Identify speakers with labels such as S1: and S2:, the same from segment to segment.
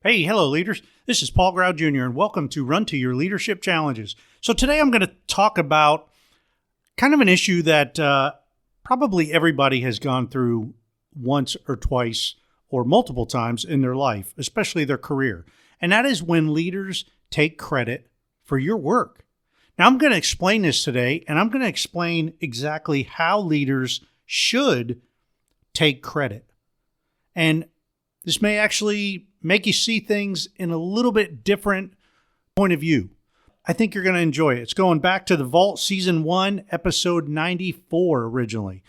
S1: Hey, hello, leaders. This is Paul Grau Jr., and welcome to Run to Your Leadership Challenges. So today I'm going to talk about kind of an issue that probably everybody has gone through once or twice or multiple times in their life, especially their career. And that is when leaders take credit for your work. Now, I'm going to explain this today, and I'm going to explain exactly how leaders should take credit. And this may actually make you see things in a little bit different point of view. I think you're going to enjoy it. It's going back to the Vault Season 1, Episode 94 originally.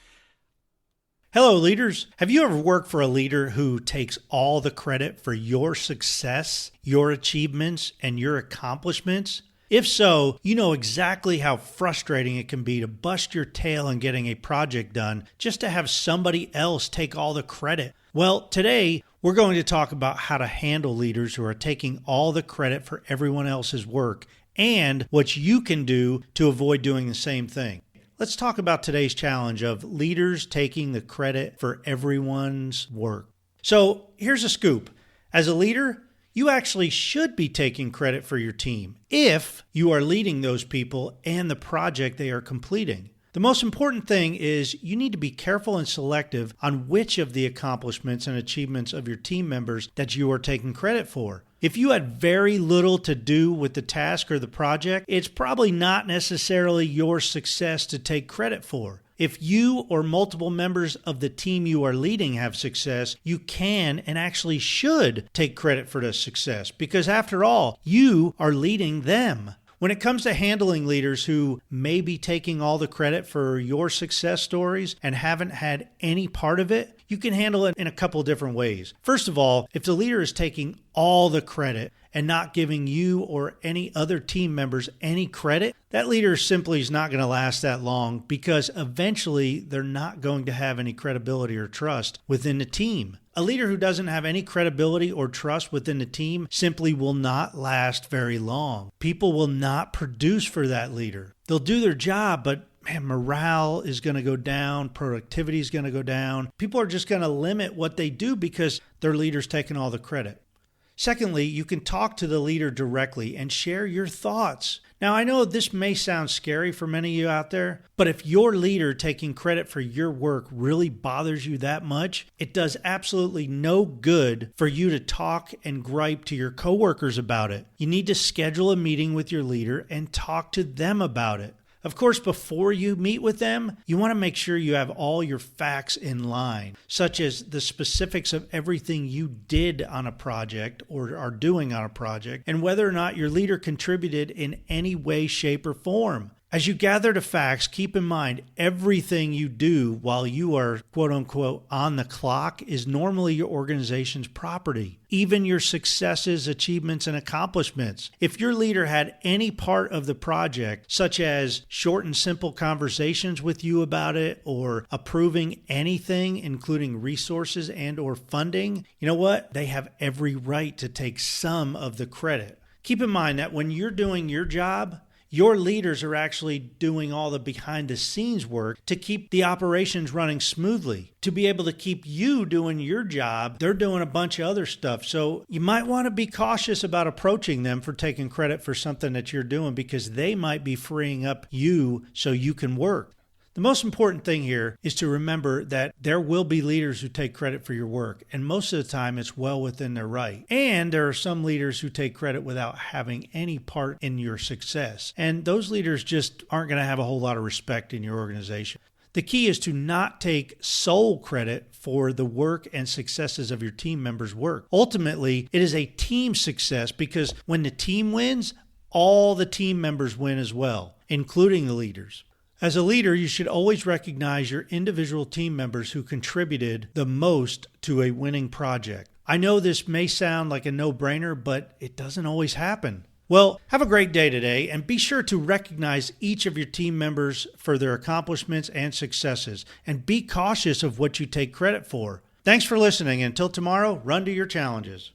S1: Hello, leaders. Have you ever worked for a leader who takes all the credit for your success, your achievements, and your accomplishments? If so, you know exactly how frustrating it can be to bust your tail in getting a project done just to have somebody else take all the credit. Well, today, we're going to talk about how to handle leaders who are taking all the credit for everyone else's work and what you can do to avoid doing the same thing. Let's talk about today's challenge of leaders taking the credit for everyone's work. So here's a scoop. As a leader, you actually should be taking credit for your team if you are leading those people and the project they are completing. The most important thing is you need to be careful and selective on which of the accomplishments and achievements of your team members that you are taking credit for. If you had very little to do with the task or the project, it's probably not necessarily your success to take credit for. If you or multiple members of the team you are leading have success, you can and actually should take credit for the success because after all, you are leading them. When it comes to handling leaders who may be taking all the credit for your success stories and haven't had any part of it, you can handle it in a couple different ways. First of all, if the leader is taking all the credit and not giving you or any other team members any credit, that leader simply is not going to last that long because eventually they're not going to have any credibility or trust within the team. A leader who doesn't have any credibility or trust within the team simply will not last very long. People will not produce for that leader. They'll do their job, but morale is going to go down, productivity is going to go down. People are just going to limit what they do because their leader's taking all the credit. Secondly, you can talk to the leader directly and share your thoughts. Now, I know this may sound scary for many of you out there, but if your leader taking credit for your work really bothers you that much, it does absolutely no good for you to talk and gripe to your coworkers about it. You need to schedule a meeting with your leader and talk to them about it. Of course, before you meet with them, you want to make sure you have all your facts in line, such as the specifics of everything you did on a project or are doing on a project, and whether or not your leader contributed in any way, shape, or form. As you gather the facts, keep in mind everything you do while you are quote unquote on the clock is normally your organization's property, even your successes, achievements, and accomplishments. If your leader had any part of the project, such as short and simple conversations with you about it or approving anything, including resources and or funding, you know what? They have every right to take some of the credit. Keep in mind that when you're doing your job, your leaders are actually doing all the behind-the-scenes work to keep the operations running smoothly. To be able to keep you doing your job, they're doing a bunch of other stuff. So you might want to be cautious about approaching them for taking credit for something that you're doing because they might be freeing up you so you can work. The most important thing here is to remember that there will be leaders who take credit for your work, and most of the time it's well within their right. And there are some leaders who take credit without having any part in your success, and those leaders just aren't going to have a whole lot of respect in your organization. The key is to not take sole credit for the work and successes of your team members' work. Ultimately, it is a team success because when the team wins, all the team members win as well, including the leaders. As a leader, you should always recognize your individual team members who contributed the most to a winning project. I know this may sound like a no-brainer, but it doesn't always happen. Well, have a great day today, and be sure to recognize each of your team members for their accomplishments and successes, and be cautious of what you take credit for. Thanks for listening. Until tomorrow, run to your challenges.